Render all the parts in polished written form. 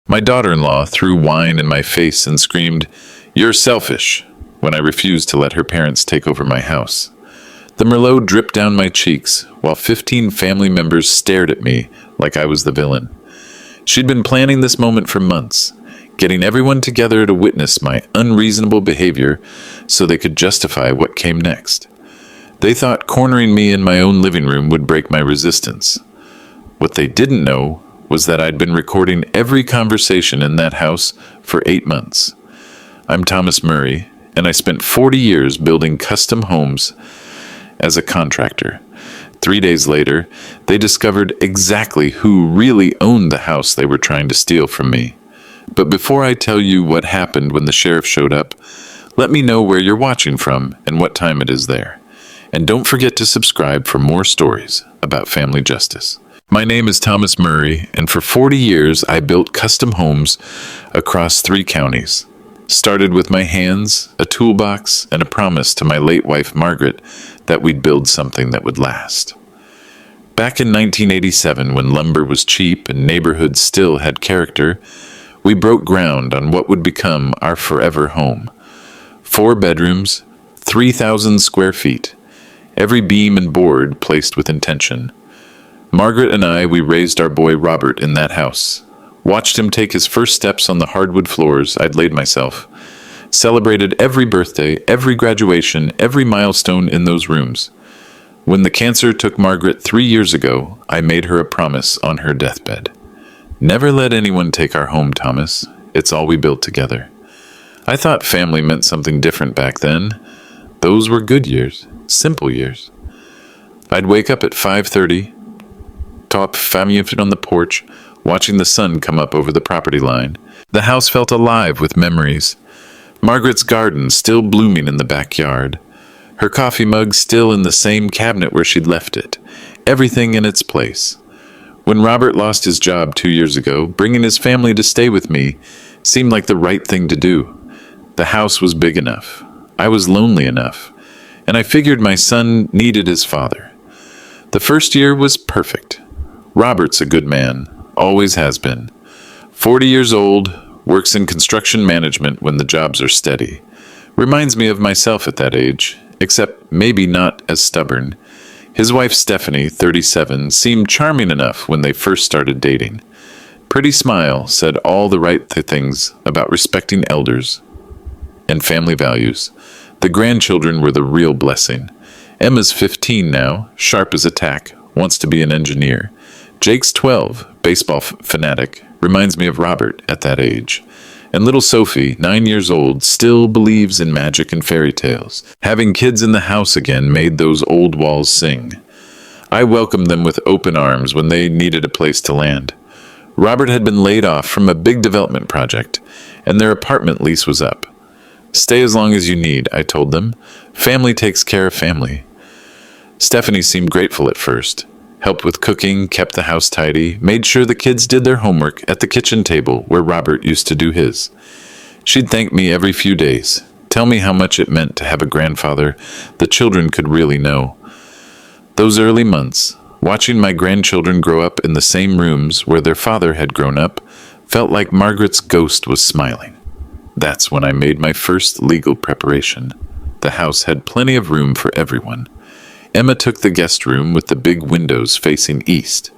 My daughter-in-law threw wine in my face and screamed, "You're selfish," when I refused to let her parents take over my house. The Merlot dripped down my cheeks, while 15 family members stared at me like I was the villain. She'd been planning this moment for months, getting everyone together to witness my unreasonable behavior so they could justify what came next. They thought cornering me in my own living room would break my resistance. What they didn't know was that I'd been recording every conversation in that house for 8 months. I'm Thomas Murray, and I spent 40 years building custom homes as a contractor. 3 days later, they discovered exactly who really owned the house they were trying to steal from me. But before I tell you what happened when the sheriff showed up, let me know where you're watching from and what time it is there. And don't forget to subscribe for more stories about family justice. My name is Thomas Murray, and for 40 years I built custom homes across 3 counties. Started with my hands, a toolbox, and a promise to my late wife Margaret that we'd build something that would last. Back in 1987, when lumber was cheap and neighborhoods still had character, we broke ground on what would become our forever home. 4 bedrooms, 3,000 square feet, every beam and board placed with intention. Margaret and we raised our boy Robert in that house. Watched him take his first steps on the hardwood floors I'd laid myself. Celebrated every birthday, every graduation, every milestone in those rooms. When the cancer took Margaret 3 years ago, I made her a promise on her deathbed. Never let anyone take our home, Thomas. It's all we built together. I thought family meant something different back then. Those were good years, simple years. I'd wake up at 5:30, top family on the porch, watching the sun come up over the property line. The house felt alive with memories. Margaret's garden still blooming in the backyard. Her coffee mug still in the same cabinet where she'd left it. Everything in its place. When Robert lost his job 2 years ago, bringing his family to stay with me seemed like the right thing to do. The house was big enough. I was lonely enough. And I figured my son needed his father. The first year was perfect. Robert's a good man. Always has been. 40 years old, works in construction management when the jobs are steady. Reminds me of myself at that age, except maybe not as stubborn. His wife Stephanie, 37, seemed charming enough when they first started dating. Pretty smile, said all the right things about respecting elders and family values. The grandchildren were the real blessing. Emma's 15 now, sharp as a tack, wants to be an engineer. Jake's 12, baseball fanatic, reminds me of Robert at that age. And little Sophie, 9 years old, still believes in magic and fairy tales. Having kids in the house again made those old walls sing. I welcomed them with open arms when they needed a place to land. Robert had been laid off from a big development project, and their apartment lease was up. Stay as long as you need, I told them. Family takes care of family. Stephanie seemed grateful at first. Helped with cooking, kept the house tidy, made sure the kids did their homework at the kitchen table where Robert used to do his. She'd thank me every few days, tell me how much it meant to have a grandfather the children could really know. Those early months, watching my grandchildren grow up in the same rooms where their father had grown up, felt like Margaret's ghost was smiling. That's when I made my first legal preparation. The house had plenty of room for everyone. Emma took the guest room with the big windows facing east.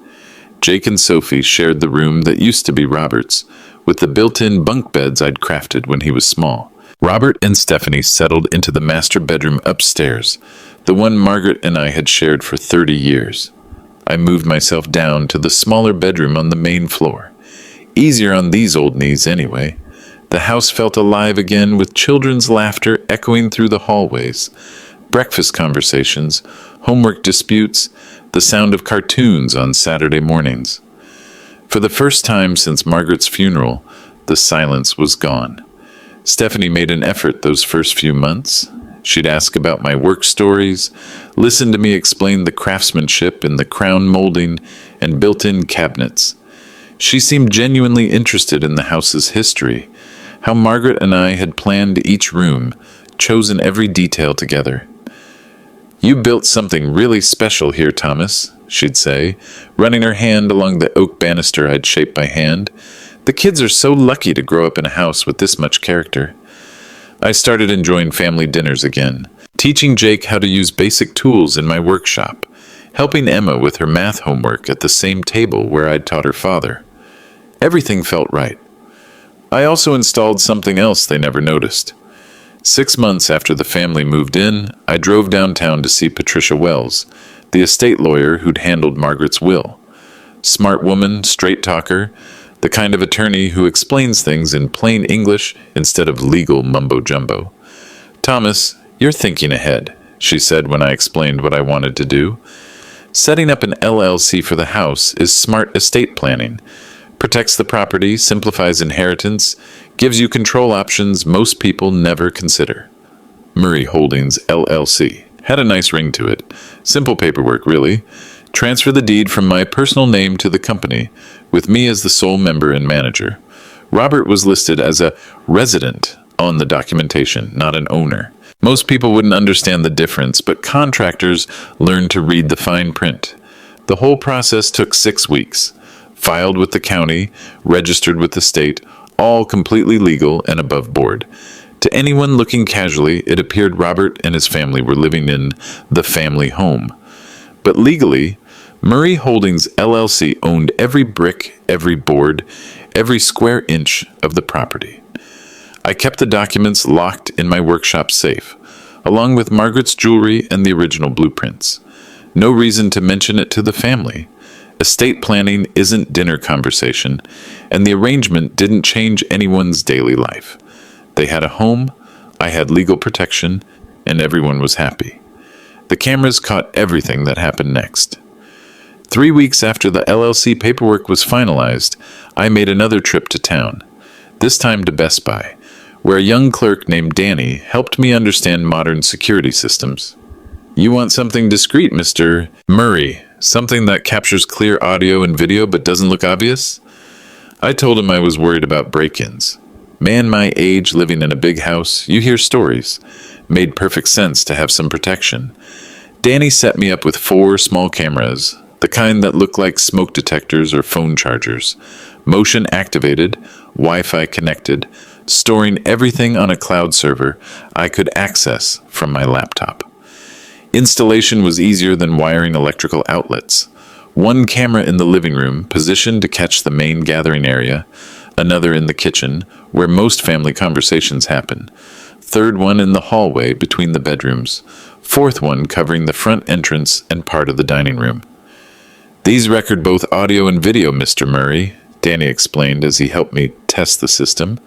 Jake and Sophie shared the room that used to be Robert's, with the built-in bunk beds I'd crafted when he was small. Robert and Stephanie settled into the master bedroom upstairs, the one Margaret and I had shared for 30 years. I moved myself down to the smaller bedroom on the main floor. Easier on these old knees anyway. The house felt alive again with children's laughter echoing through the hallways. Breakfast conversations, homework disputes, the sound of cartoons on Saturday mornings. For the first time since Margaret's funeral, the silence was gone. Stephanie made an effort those first few months. She'd ask about my work stories, listen to me explain the craftsmanship in the crown molding and built-in cabinets. She seemed genuinely interested in the house's history, how Margaret and I had planned each room, chosen every detail together. "You built something really special here, Thomas," she'd say, running her hand along the oak banister I'd shaped by hand. The kids are so lucky to grow up in a house with this much character. I started enjoying family dinners again, teaching Jake how to use basic tools in my workshop, helping Emma with her math homework at the same table where I'd taught her father. Everything felt right. I also installed something else they never noticed. 6 months after the family moved in, I drove downtown to see Patricia Wells, the estate lawyer who'd handled Margaret's will. Smart woman, straight talker, the kind of attorney who explains things in plain English instead of legal mumbo-jumbo. "Thomas, you're thinking ahead," she said when I explained what I wanted to do. "Setting up an LLC for the house is smart estate planning. Protects the property, simplifies inheritance, gives you control options most people never consider." Murray Holdings, LLC. Had a nice ring to it. Simple paperwork, really. Transfer the deed from my personal name to the company, with me as the sole member and manager. Robert was listed as a resident on the documentation, not an owner. Most people wouldn't understand the difference, but contractors learn to read the fine print. The whole process took 6 weeks. Filed with the county, registered with the state, all completely legal and above board. To anyone looking casually, it appeared Robert and his family were living in the family home. But legally, Murray Holdings LLC owned every brick, every board, every square inch of the property. I kept the documents locked in my workshop safe, along with Margaret's jewelry and the original blueprints. No reason to mention it to the family. Estate planning isn't dinner conversation, and the arrangement didn't change anyone's daily life. They had a home, I had legal protection, and everyone was happy. The cameras caught everything that happened next. 3 weeks after the LLC paperwork was finalized, I made another trip to town, this time to Best Buy, where a young clerk named Danny helped me understand modern security systems. "You want something discreet, Mr. Murray? Something that captures clear audio and video but doesn't look obvious?" I told him I was worried about break-ins. Man my age living in a big house, you hear stories. Made perfect sense to have some protection. Danny set me up with 4 small cameras, the kind that look like smoke detectors or phone chargers, motion activated, Wi-Fi connected, storing everything on a cloud server I could access from my laptop. Installation was easier than wiring electrical outlets. 1 camera in the living room, positioned to catch the main gathering area, another in the kitchen, where most family conversations happen, 3rd one in the hallway between the bedrooms, 4th one covering the front entrance and part of the dining room. "These record both audio and video, Mr. Murray," Danny explained as he helped me test the system.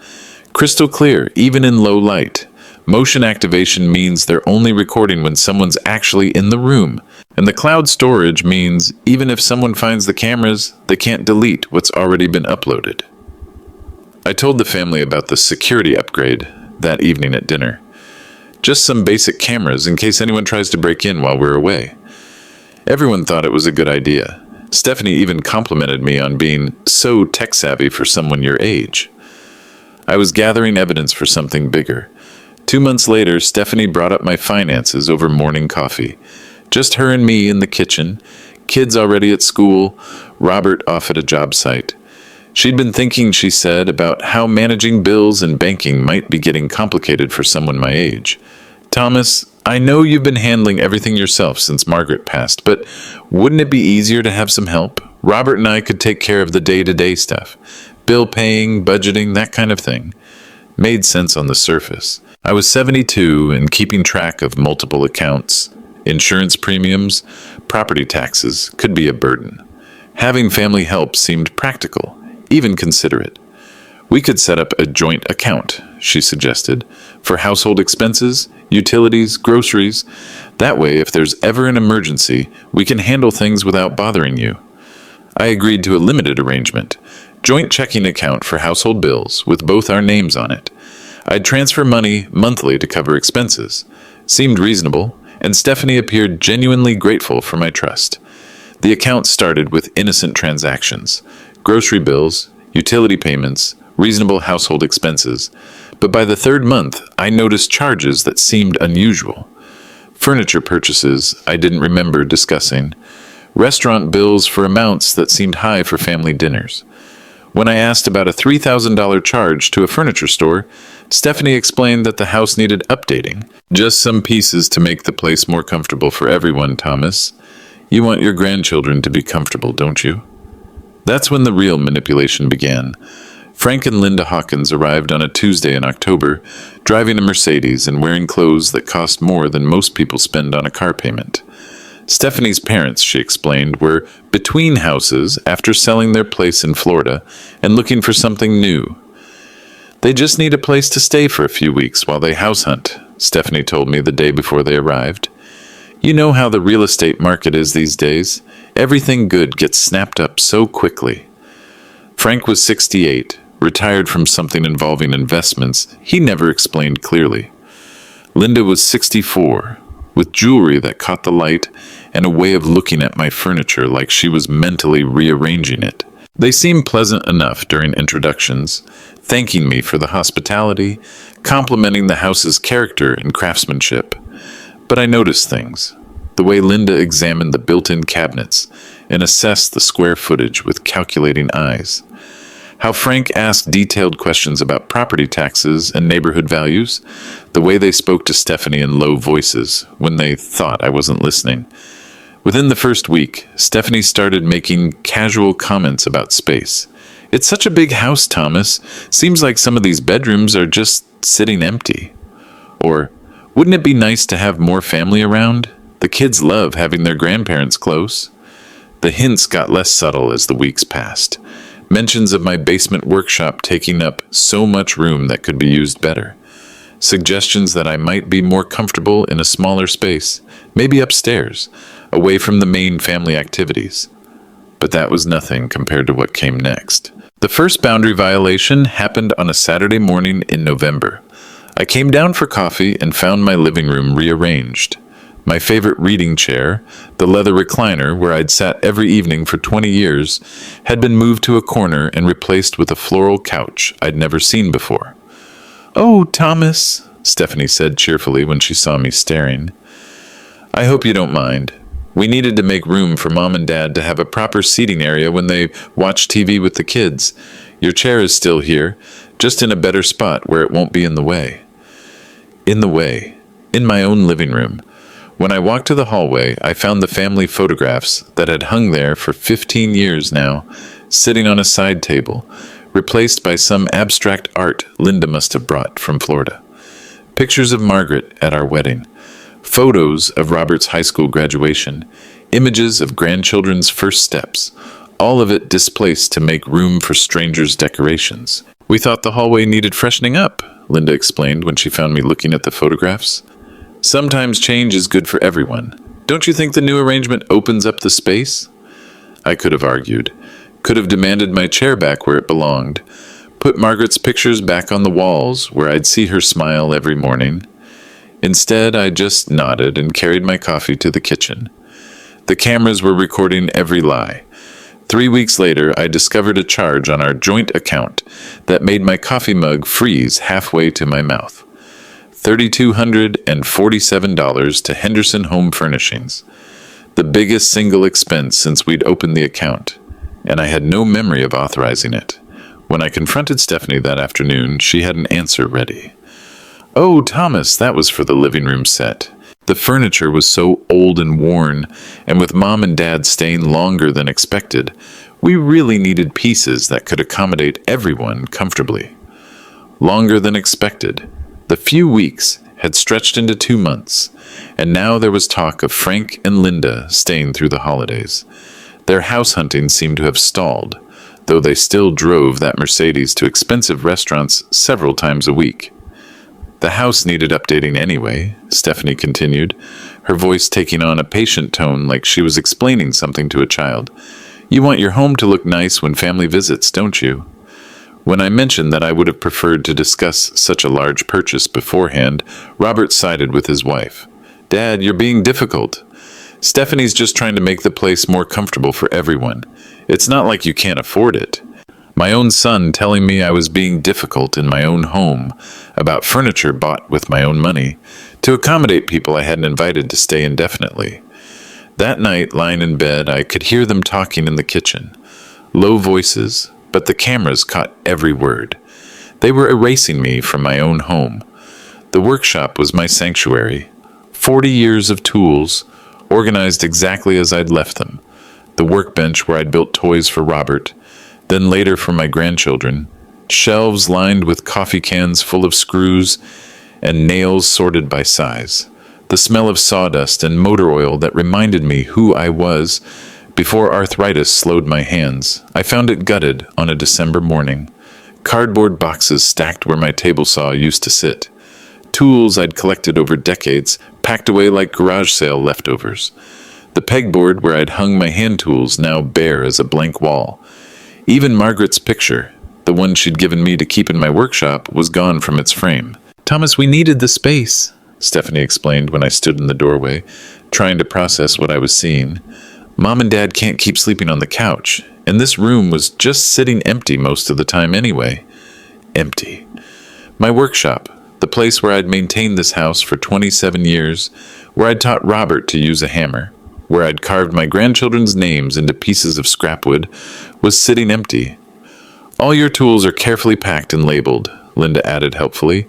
"Crystal clear, even in low light. Motion activation means they're only recording when someone's actually in the room, and the cloud storage means even if someone finds the cameras, they can't delete what's already been uploaded." I told the family about the security upgrade that evening at dinner. Just some basic cameras in case anyone tries to break in while we're away. Everyone thought it was a good idea. Stephanie even complimented me on being so tech-savvy for someone your age. I was gathering evidence for something bigger. 2 months later, Stephanie brought up my finances over morning coffee. Just her and me in the kitchen, kids already at school, Robert off at a job site. She'd been thinking, she said, about how managing bills and banking might be getting complicated for someone my age. "Thomas, I know you've been handling everything yourself since Margaret passed, but wouldn't it be easier to have some help? Robert and I could take care of the day-to-day stuff. Bill paying, budgeting, that kind of thing." Made sense on the surface. I was 72 and keeping track of multiple accounts. Insurance premiums, property taxes could be a burden. Having family help seemed practical, even considerate. "We could set up a joint account," she suggested, "for household expenses, utilities, groceries. That way, if there's ever an emergency, we can handle things without bothering you." I agreed to a limited arrangement. Joint checking account for household bills with both our names on it. I'd transfer money monthly to cover expenses. Seemed reasonable, and Stephanie appeared genuinely grateful for my trust. The account started with innocent transactions, grocery bills, utility payments, reasonable household expenses, but by the 3rd month, I noticed charges that seemed unusual. Furniture purchases I didn't remember discussing, restaurant bills for amounts that seemed high for family dinners. When I asked about a $3,000 charge to a furniture store, Stephanie explained that the house needed updating. Just some pieces to make the place more comfortable for everyone, Thomas. You want your grandchildren to be comfortable, don't you? That's when the real manipulation began. Frank and Linda Hawkins arrived on a Tuesday in October, driving a Mercedes and wearing clothes that cost more than most people spend on a car payment. Stephanie's parents, she explained, were between houses after selling their place in Florida and looking for something new. They just need a place to stay for a few weeks while they house hunt, Stephanie told me the day before they arrived. You know how the real estate market is these days. Everything good gets snapped up so quickly. Frank was 68, retired from something involving investments he never explained clearly. Linda was 64, with jewelry that caught the light and a way of looking at my furniture like she was mentally rearranging it. They seemed pleasant enough during introductions, thanking me for the hospitality, complimenting the house's character and craftsmanship. But I noticed things. The way Linda examined the built-in cabinets and assessed the square footage with calculating eyes. How Frank asked detailed questions about property taxes and neighborhood values. The way they spoke to Stephanie in low voices when they thought I wasn't listening. Within the first week, Stephanie started making casual comments about space. It's such a big house, Thomas. Seems like some of these bedrooms are just sitting empty. Or, wouldn't it be nice to have more family around? The kids love having their grandparents close. The hints got less subtle as the weeks passed. Mentions of my basement workshop taking up so much room that could be used better. Suggestions that I might be more comfortable in a smaller space, maybe upstairs, away from the main family activities. But that was nothing compared to what came next. The first boundary violation happened on a Saturday morning in November. I came down for coffee and found my living room rearranged. My favorite reading chair, the leather recliner where I'd sat every evening for 20 years, had been moved to a corner and replaced with a floral couch I'd never seen before. "Oh, Thomas," Stephanie said cheerfully when she saw me staring. "I hope you don't mind. We needed to make room for Mom and Dad to have a proper seating area when they watch TV with the kids. Your chair is still here, just in a better spot where it won't be in the way." In the way. In my own living room. When I walked to the hallway, I found the family photographs that had hung there for 15 years now, sitting on a side table, replaced by some abstract art Linda must have brought from Florida. Pictures of Margaret at our wedding, photos of Robert's high school graduation, images of grandchildren's first steps, all of it displaced to make room for strangers' decorations. "We thought the hallway needed freshening up," Linda explained when she found me looking at the photographs. "Sometimes change is good for everyone. Don't you think the new arrangement opens up the space?" I could have argued, could have demanded my chair back where it belonged, put Margaret's pictures back on the walls where I'd see her smile every morning. Instead, I just nodded and carried my coffee to the kitchen. The cameras were recording every lie. 3 weeks later, I discovered a charge on our joint account that made my coffee mug freeze halfway to my mouth. $3,247 to Henderson Home Furnishings, the biggest single expense since we'd opened the account, and I had no memory of authorizing it. When I confronted Stephanie that afternoon, she had an answer ready. "Oh, Thomas, that was for the living room set. The furniture was so old and worn, and with Mom and Dad staying longer than expected, we really needed pieces that could accommodate everyone comfortably." Longer than expected. The few weeks had stretched into 2 months, and now there was talk of Frank and Linda staying through the holidays. Their house hunting seemed to have stalled, though they still drove that Mercedes to expensive restaurants several times a week. "The house needed updating anyway," Stephanie continued, her voice taking on a patient tone like she was explaining something to a child. "You want your home to look nice when family visits, don't you?" When I mentioned that I would have preferred to discuss such a large purchase beforehand, Robert sided with his wife. "Dad, you're being difficult. Stephanie's just trying to make the place more comfortable for everyone. It's not like you can't afford it." My own son telling me I was being difficult in my own home about furniture bought with my own money to accommodate people I hadn't invited to stay indefinitely. That night, lying in bed, I could hear them talking in the kitchen. Low voices, but the cameras caught every word. They were erasing me from my own home. The workshop was my sanctuary. 40 years of tools, organized exactly as I'd left them. The workbench where I'd built toys for Robert, then later for my grandchildren. Shelves lined with coffee cans full of screws and nails sorted by size. The smell of sawdust and motor oil that reminded me who I was before arthritis slowed my hands. I found it gutted on a December morning. Cardboard boxes stacked where my table saw used to sit. Tools I'd collected over decades, packed away like garage sale leftovers. The pegboard where I'd hung my hand tools now bare as a blank wall. Even Margaret's picture, the one she'd given me to keep in my workshop, was gone from its frame. "Thomas, we needed the space," Stephanie explained when I stood in the doorway, trying to process what I was seeing. "Mom and Dad can't keep sleeping on the couch, and this room was just sitting empty most of the time anyway." Empty. My workshop, the place where I'd maintained this house for 27 years, where I'd taught Robert to use a hammer, where I'd carved my grandchildren's names into pieces of scrapwood, was sitting empty. "All your tools are carefully packed and labeled," Linda added helpfully.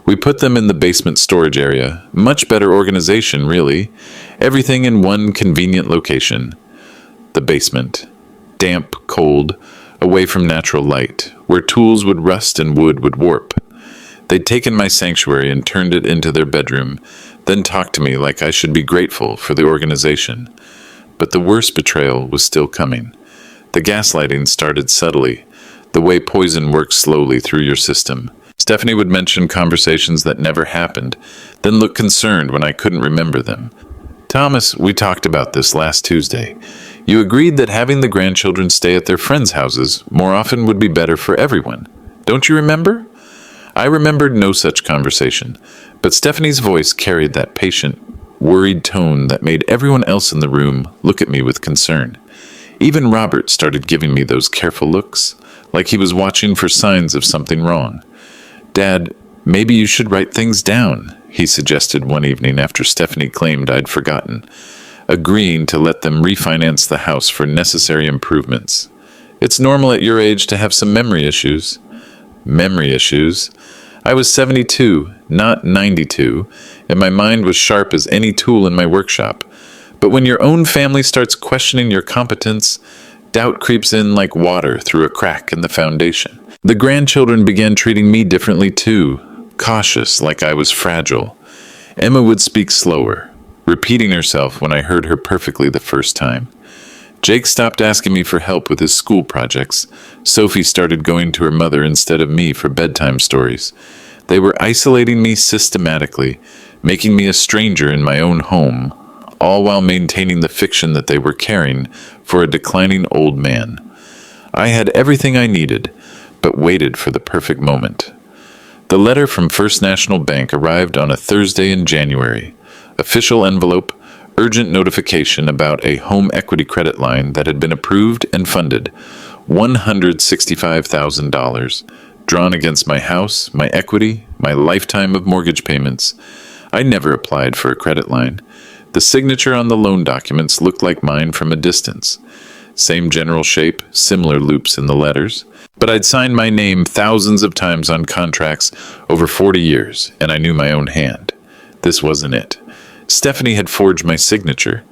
"We put them in the basement storage area. Much better organization, really. Everything in one convenient location." The basement. Damp, cold, away from natural light, where tools would rust and wood would warp. They'd taken my sanctuary and turned it into their bedroom, then talked to me like I should be grateful for the organization. But the worst betrayal was still coming. The gaslighting started subtly, the way poison works slowly through your system. Stephanie would mention conversations that never happened, then look concerned when I couldn't remember them. "Thomas, we talked about this last Tuesday. You agreed that having the grandchildren stay at their friends' houses more often would be better for everyone. Don't you remember?" I remembered no such conversation, but Stephanie's voice carried that patient, worried tone that made everyone else in the room look at me with concern. Even Robert started giving me those careful looks, like he was watching for signs of something wrong. "Dad, maybe you should write things down," he suggested one evening after Stephanie claimed I'd forgotten, agreeing to let them refinance the house for necessary improvements. "It's normal at your age to have some memory issues." Memory issues? I was 72, not 92, and my mind was sharp as any tool in my workshop. But when your own family starts questioning your competence, doubt creeps in like water through a crack in the foundation. The grandchildren began treating me differently too, cautious, like I was fragile. Emma would speak slower, repeating herself when I heard her perfectly the first time. Jake stopped asking me for help with his school projects. Sophie started going to her mother instead of me for bedtime stories. They were isolating me systematically, making me a stranger in my own home, all while maintaining the fiction that they were caring for a declining old man. I had everything I needed, but waited for the perfect moment. The letter from First National Bank arrived on a Thursday in January. Official envelope, urgent notification about a home equity credit line that had been approved and funded, $165,000, drawn against my house, my equity, my lifetime of mortgage payments. I never applied for a credit line. The signature on the loan documents looked like mine from a distance. Same general shape, similar loops in the letters. But I'd signed my name thousands of times on contracts over 40 years, and I knew my own hand. This wasn't it. Stephanie had forged my signature,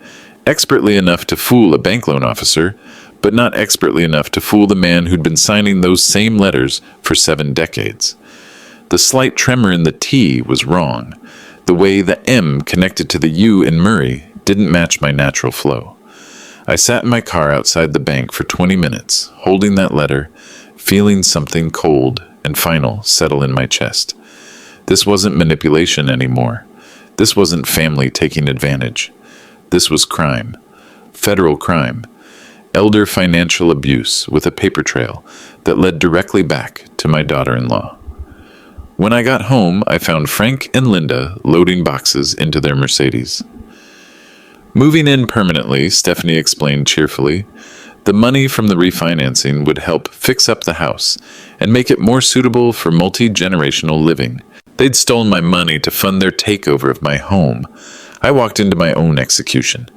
expertly enough to fool a bank loan officer, but not expertly enough to fool the man who'd been signing those same letters for 7 decades. The slight tremor in the T was wrong. The way the M connected to the U in Murray didn't match my natural flow. I sat in my car outside the bank for 20 minutes, holding that letter, feeling something cold and final settle in my chest. This wasn't manipulation anymore. This wasn't family taking advantage. This was crime. Federal crime. Elder financial abuse with a paper trail that led directly back to my daughter-in-law. When I got home, I found Frank and Linda loading boxes into their Mercedes. "Moving in permanently," Stephanie explained cheerfully. The money from the refinancing would help fix up the house and make it more suitable for multi-generational living. They'd stolen my money to fund their takeover of my home. I walked into my own execution.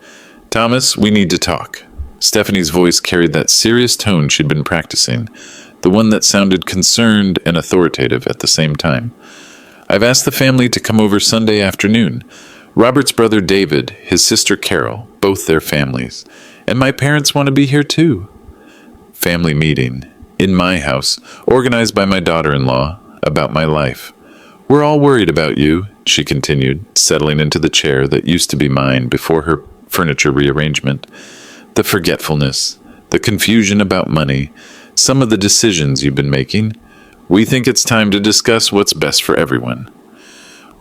"Thomas, we need to talk." Stephanie's voice carried that serious tone she'd been practicing, the one that sounded concerned and authoritative at the same time. I've asked the family to come over Sunday afternoon. Robert's brother David, his sister Carol, both their families. And my parents want to be here too. Family meeting, in my house, organized by my daughter-in-law, about my life. We're all worried about you, she continued, settling into the chair that used to be mine before her furniture rearrangement. The forgetfulness, the confusion about money, some of the decisions you've been making. We think it's time to discuss what's best for everyone.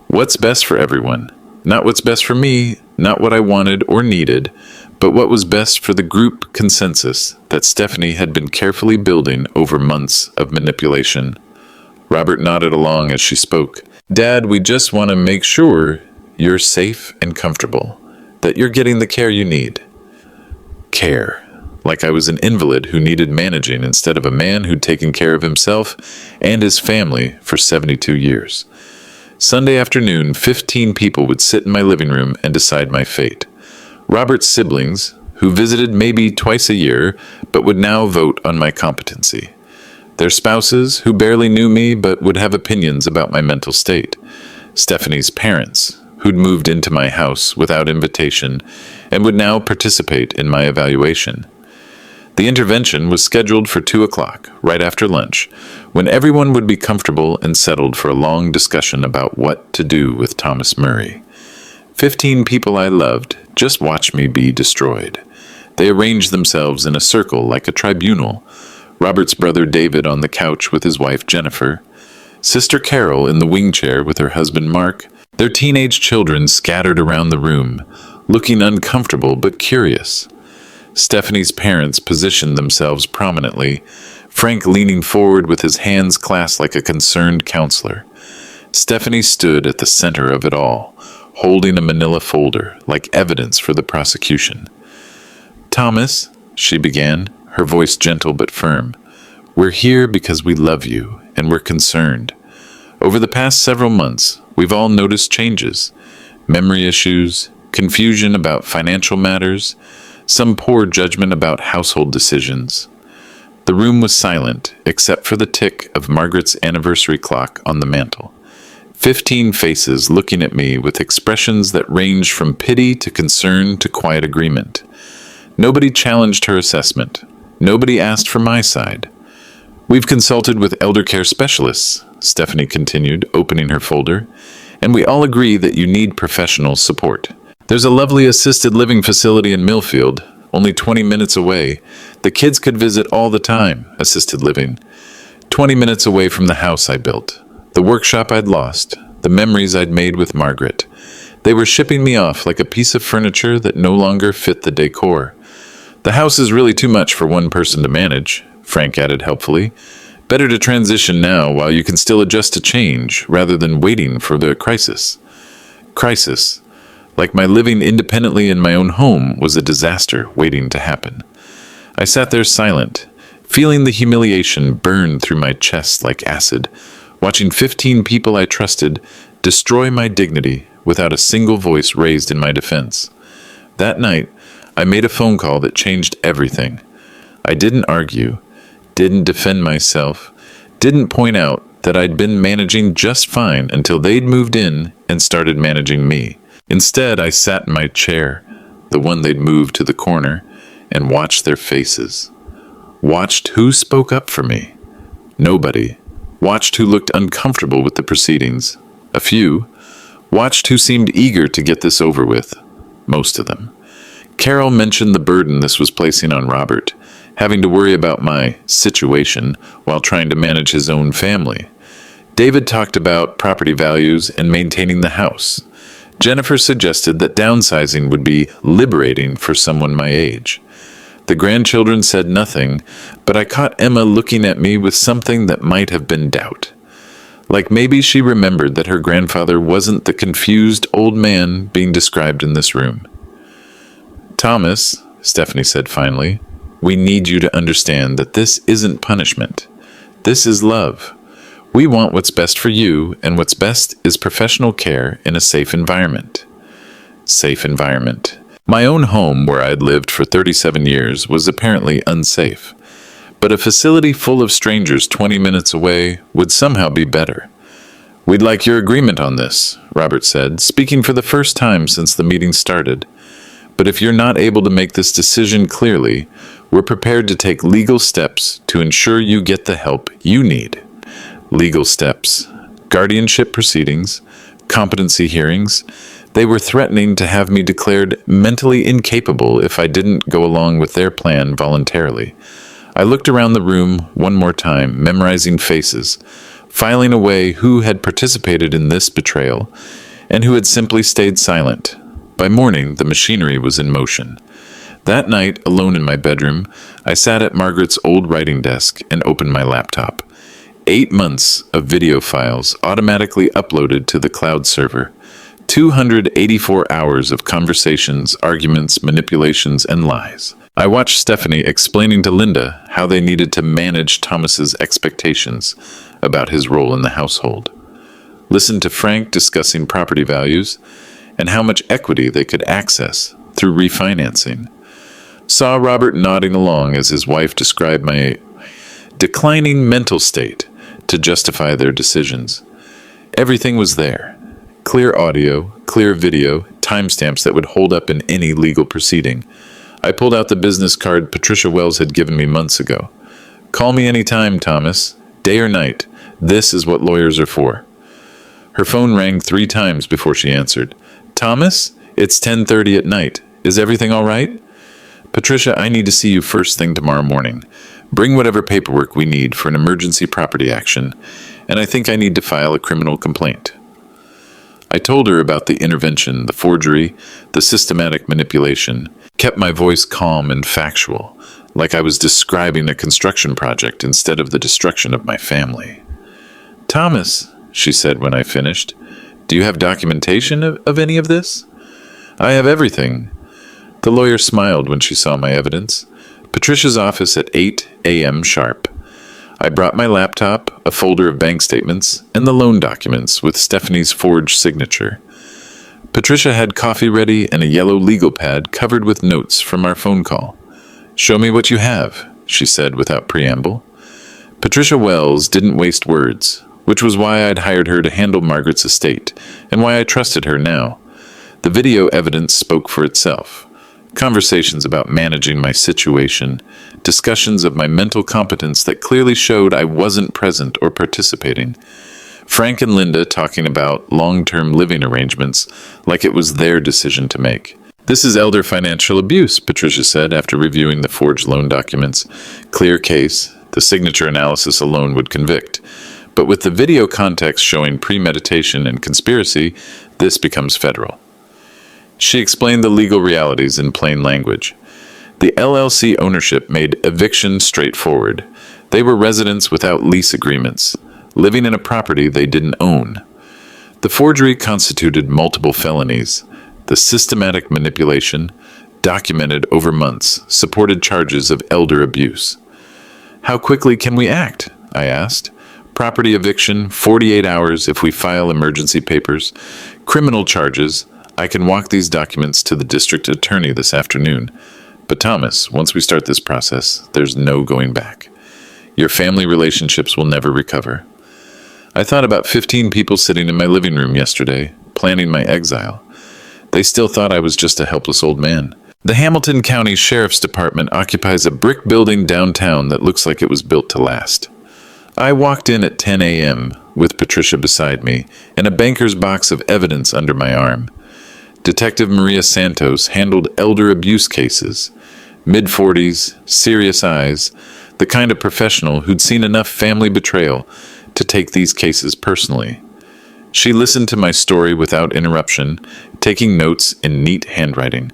What's best for everyone? Not what's best for me, not what I wanted or needed, but what was best for the group consensus that Stephanie had been carefully building over months of manipulation. Robert nodded along as she spoke. Dad, we just want to make sure you're safe and comfortable, that you're getting the care you need. Care. Like I was an invalid who needed managing instead of a man who'd taken care of himself and his family for 72 years. Sunday afternoon, 15 people would sit in my living room and decide my fate. Robert's siblings, who visited maybe twice a year, but would now vote on my competency. Their spouses, who barely knew me but would have opinions about my mental state. Stephanie's parents, who'd moved into my house without invitation and would now participate in my evaluation. The intervention was scheduled for 2 o'clock, right after lunch, when everyone would be comfortable and settled for a long discussion about what to do with Thomas Murray. 15 people I loved just watched me be destroyed. They arranged themselves in a circle like a tribunal. Robert's brother David on the couch with his wife Jennifer, Sister Carol in the wing chair with her husband Mark, their teenage children scattered around the room, looking uncomfortable but curious. Stephanie's parents positioned themselves prominently, Frank leaning forward with his hands clasped like a concerned counselor. Stephanie stood at the center of it all, holding a manila folder like evidence for the prosecution. Thomas, she began, her voice gentle but firm, we're here because we love you and we're concerned. Over the past several months, we've all noticed changes, memory issues, confusion about financial matters, some poor judgment about household decisions. The room was silent, except for the tick of Margaret's anniversary clock on the mantel. 15 faces looking at me with expressions that ranged from pity to concern to quiet agreement. Nobody challenged her assessment. Nobody asked for my side. We've consulted with elder care specialists, Stephanie continued, opening her folder, and we all agree that you need professional support. There's a lovely assisted living facility in Millfield, only 20 minutes away. The kids could visit all the time, assisted living. 20 minutes away from the house I built. The workshop I'd lost, the memories I'd made with Margaret. They were shipping me off like a piece of furniture that no longer fit the decor. The house is really too much for one person to manage, Frank added helpfully. Better to transition now while you can still adjust to change, rather than waiting for the crisis. Crisis. Like my living independently in my own home was a disaster waiting to happen. I sat there silent, feeling the humiliation burn through my chest like acid, watching 15 people I trusted destroy my dignity without a single voice raised in my defense. That night, I made a phone call that changed everything. I didn't argue, didn't defend myself, didn't point out that I'd been managing just fine until they'd moved in and started managing me. Instead, I sat in my chair, the one they'd moved to the corner, and watched their faces. Watched who spoke up for me. Nobody. Watched who looked uncomfortable with the proceedings. A few. Watched who seemed eager to get this over with. Most of them. Carol mentioned the burden this was placing on Robert, having to worry about my situation while trying to manage his own family. David talked about property values and maintaining the house. Jennifer suggested that downsizing would be liberating for someone my age. The grandchildren said nothing, but I caught Emma looking at me with something that might have been doubt. Like maybe she remembered that her grandfather wasn't the confused old man being described in this room. Thomas, Stephanie said finally, we need you to understand that this isn't punishment. This is love. We want what's best for you, and what's best is professional care in a safe environment. Safe environment. My own home, where I'd lived for 37 years, was apparently unsafe. But a facility full of strangers 20 minutes away would somehow be better. "We'd like your agreement on this," Robert said, speaking for the first time since the meeting started. "But if you're not able to make this decision clearly, we're prepared to take legal steps to ensure you get the help you need." Legal steps, guardianship proceedings, competency hearings. They were threatening to have me declared mentally incapable if I didn't go along with their plan voluntarily. I looked around the room one more time, memorizing faces, filing away who had participated in this betrayal and who had simply stayed silent. By morning, the machinery was in motion. That night, alone in my bedroom, I sat at Margaret's old writing desk and opened my laptop. 8 months of video files automatically uploaded to the cloud server. 284 hours of conversations, arguments, manipulations, and lies. I watched Stephanie explaining to Linda how they needed to manage Thomas's expectations about his role in the household. Listened to Frank discussing property values and how much equity they could access through refinancing. Saw Robert nodding along as his wife described my declining mental state to justify their decisions. Everything was there. Clear audio, clear video, timestamps that would hold up in any legal proceeding. I pulled out the business card Patricia Wells had given me months ago. "Call me anytime, Thomas. Day or night. This is what lawyers are for." Her phone rang 3 times before she answered. "Thomas, it's 10:30 at night. Is everything all right?" "Patricia, I need to see you first thing tomorrow morning. Bring whatever paperwork we need for an emergency property action, and I think I need to file a criminal complaint." I told her about the intervention, the forgery, the systematic manipulation, kept my voice calm and factual, like I was describing a construction project instead of the destruction of my family. "Thomas," she said when I finished, "do you have documentation of any of this?" "I have everything." The lawyer smiled when she saw my evidence. "Patricia's office at 8 a.m. sharp." I brought my laptop, a folder of bank statements, and the loan documents with Stephanie's forged signature. Patricia had coffee ready and a yellow legal pad covered with notes from our phone call. "Show me what you have," she said without preamble. Patricia Wells didn't waste words, which was why I'd hired her to handle Margaret's estate, and why I trusted her now. The video evidence spoke for itself. Conversations about managing my situation, discussions of my mental competence that clearly showed I wasn't present or participating. Frank and Linda talking about long-term living arrangements like it was their decision to make. "This is elder financial abuse," Patricia said after reviewing the forged loan documents. "Clear case. The signature analysis alone would convict. But with the video context showing premeditation and conspiracy, this becomes federal." She explained the legal realities in plain language. The LLC ownership made eviction straightforward. They were residents without lease agreements, living in a property they didn't own. The forgery constituted multiple felonies. The systematic manipulation, documented over months, supported charges of elder abuse. "How quickly can we act?" I asked. "Property eviction, 48 hours if we file emergency papers. Criminal charges, I can walk these documents to the district attorney this afternoon. But Thomas, once we start this process, there's no going back. Your family relationships will never recover." I thought about 15 people sitting in my living room yesterday, planning my exile. They still thought I was just a helpless old man. The Hamilton County Sheriff's Department occupies a brick building downtown that looks like it was built to last. I walked in at 10 a.m. with Patricia beside me and a banker's box of evidence under my arm. Detective Maria Santos handled elder abuse cases. Mid-40s, serious eyes, the kind of professional who'd seen enough family betrayal to take these cases personally. She listened to my story without interruption, taking notes in neat handwriting.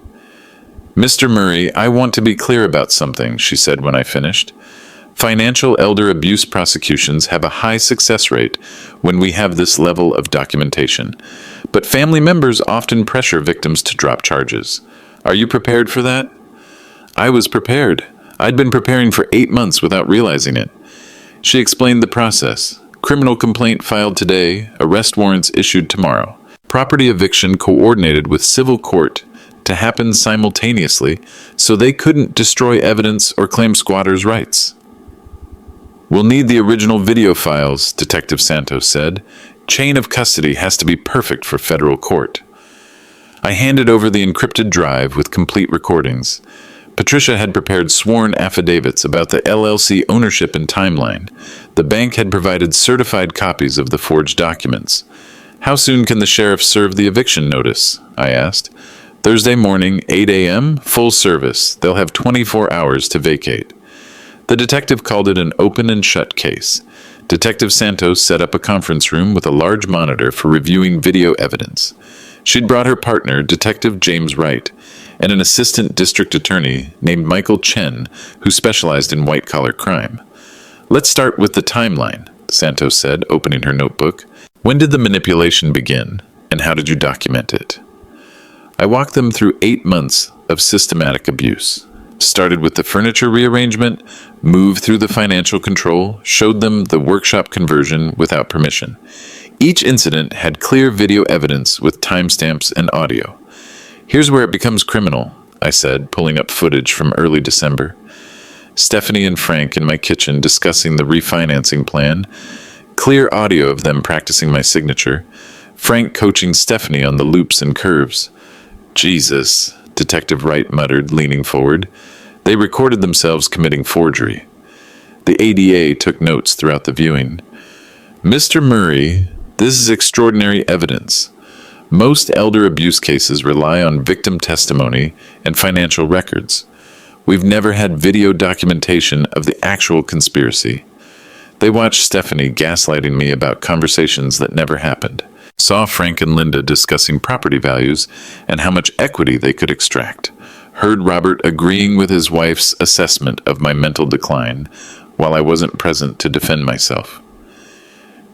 "Mr. Murray, I want to be clear about something," she said when I finished. "Financial elder abuse prosecutions have a high success rate when we have this level of documentation, but family members often pressure victims to drop charges. Are you prepared for that?" I was prepared. I'd been preparing for 8 months without realizing it. She explained the process. Criminal complaint filed today, arrest warrants issued tomorrow. Property eviction coordinated with civil court to happen simultaneously so they couldn't destroy evidence or claim squatters' rights. "We'll need the original video files," Detective Santos said. "Chain of custody has to be perfect for federal court." I handed over the encrypted drive with complete recordings. Patricia had prepared sworn affidavits about the LLC ownership and timeline. The bank had provided certified copies of the forged documents. "How soon can the sheriff serve the eviction notice?" I asked. "Thursday morning, 8 a.m., full service. They'll have 24 hours to vacate." The detective called it an open and shut case. Detective Santos set up a conference room with a large monitor for reviewing video evidence. She'd brought her partner, Detective James Wright, and an assistant district attorney named Michael Chen, who specialized in white-collar crime. "Let's start with the timeline," Santos said, opening her notebook. "When did the manipulation begin, and how did you document it?" I walked them through 8 months of systematic abuse. Started with the furniture rearrangement, moved through the financial control, showed them the workshop conversion without permission. Each incident had clear video evidence with timestamps and audio. "Here's where it becomes criminal," I said, pulling up footage from early December. Stephanie and Frank in my kitchen discussing the refinancing plan. Clear audio of them practicing my signature. Frank coaching Stephanie on the loops and curves. "Jesus," Detective Wright muttered, leaning forward. They recorded themselves committing forgery. The ADA took notes throughout the viewing. "Mr. Murray, this is extraordinary evidence. Most elder abuse cases rely on victim testimony and financial records. We've never had video documentation of the actual conspiracy." They watched Stephanie gaslighting me about conversations that never happened. Saw Frank and Linda discussing property values and how much equity they could extract. Heard Robert agreeing with his wife's assessment of my mental decline while I wasn't present to defend myself.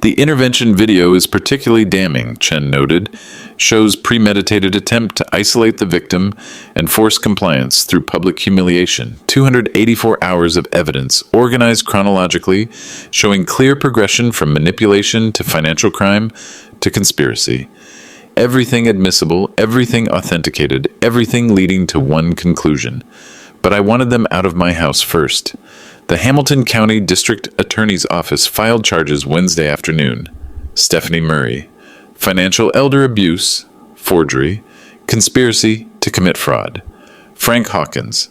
"The intervention video is particularly damning," Chen noted. "Shows premeditated attempt to isolate the victim and force compliance through public humiliation. 284 hours of evidence, organized chronologically, showing clear progression from manipulation to financial crime to conspiracy. Everything admissible, everything authenticated, everything leading to one conclusion. But I wanted them out of my house first." The Hamilton County District Attorney's Office filed charges Wednesday afternoon. Stephanie Murray, financial elder abuse, forgery, conspiracy to commit fraud. Frank Hawkins,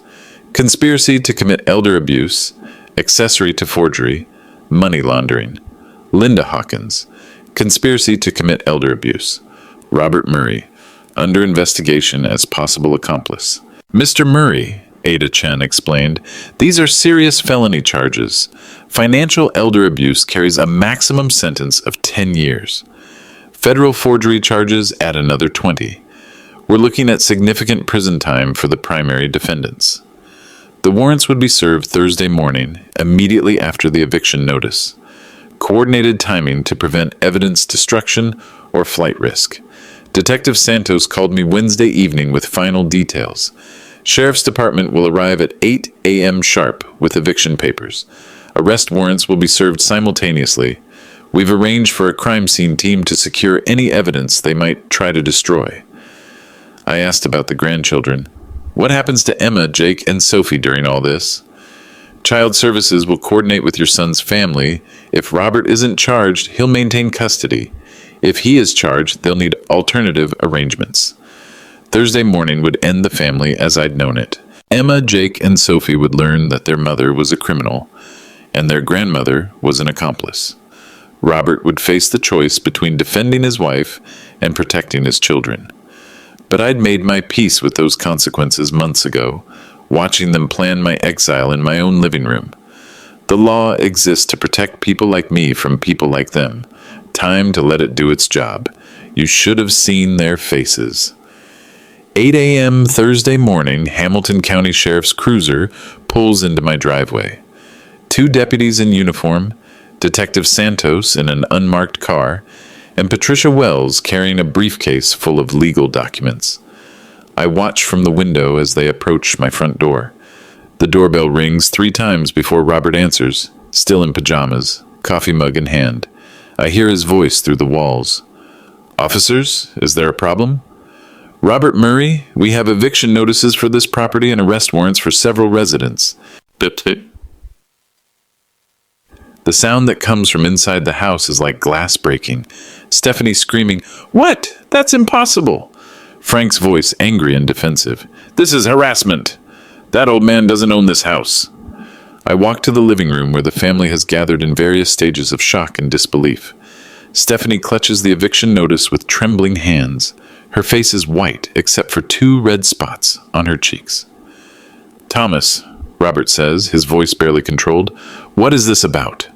conspiracy to commit elder abuse, accessory to forgery, money laundering. Linda Hawkins, conspiracy to commit elder abuse. Robert Murray, under investigation as possible accomplice. "Mr. Murray," Ada Chen explained, "these are serious felony charges. Financial elder abuse carries a maximum sentence of 10 years. Federal forgery charges add another 20. We're looking at significant prison time for the primary defendants." The warrants would be served Thursday morning, immediately after the eviction notice. Coordinated timing to prevent evidence destruction or flight risk. Detective Santos called me Wednesday evening with final details. Sheriff's Department will arrive at 8 a.m. sharp with eviction papers. Arrest warrants will be served simultaneously. We've arranged for a crime scene team to secure any evidence they might try to destroy. I asked about the grandchildren. "What happens to Emma, Jake, and Sophie during all this?" "Child Services will coordinate with your son's family. If Robert isn't charged, he'll maintain custody. If he is charged, they'll need alternative arrangements." Thursday morning would end the family as I'd known it. Emma, Jake, and Sophie would learn that their mother was a criminal, and their grandmother was an accomplice. Robert would face the choice between defending his wife and protecting his children. But I'd made my peace with those consequences months ago, watching them plan my exile in my own living room. The law exists to protect people like me from people like them. Time to let it do its job. You should have seen their faces. 8 a.m. Thursday morning, Hamilton County Sheriff's cruiser pulls into my driveway. 2 deputies in uniform, Detective Santos in an unmarked car, and Patricia Wells carrying a briefcase full of legal documents. I watch from the window as they approach my front door. The doorbell rings 3 times before Robert answers, still in pajamas, coffee mug in hand. I hear his voice through the walls. "Officers, is there a problem?" Robert Murray, we have eviction notices for this property and arrest warrants for several residents. The sound that comes from inside the house is like glass breaking. Stephanie screaming, "What? That's impossible!" Frank's voice angry and defensive. "This is harassment. That old man doesn't own this house." I walk to the living room where the family has gathered in various stages of shock and disbelief. Stephanie clutches the eviction notice with trembling hands. Her face is white except for 2 red spots on her cheeks. "Thomas," Robert says, his voice barely controlled, "what is this about?"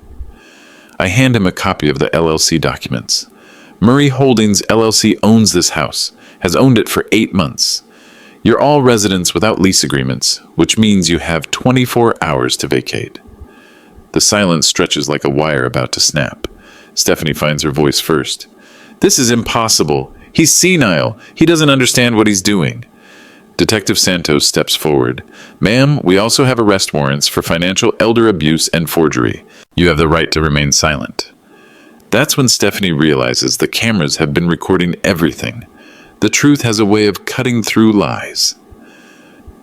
I hand him a copy of the LLC documents. Murray Holdings LLC owns this house, has owned it for 8 months. You're all residents without lease agreements, which means you have 24 hours to vacate. The silence stretches like a wire about to snap. Stephanie finds her voice first. "This is impossible. He's senile. He doesn't understand what he's doing." Detective Santos steps forward. "Ma'am, we also have arrest warrants for financial elder abuse and forgery. You have the right to remain silent." That's when Stephanie realizes the cameras have been recording everything. The truth has a way of cutting through lies.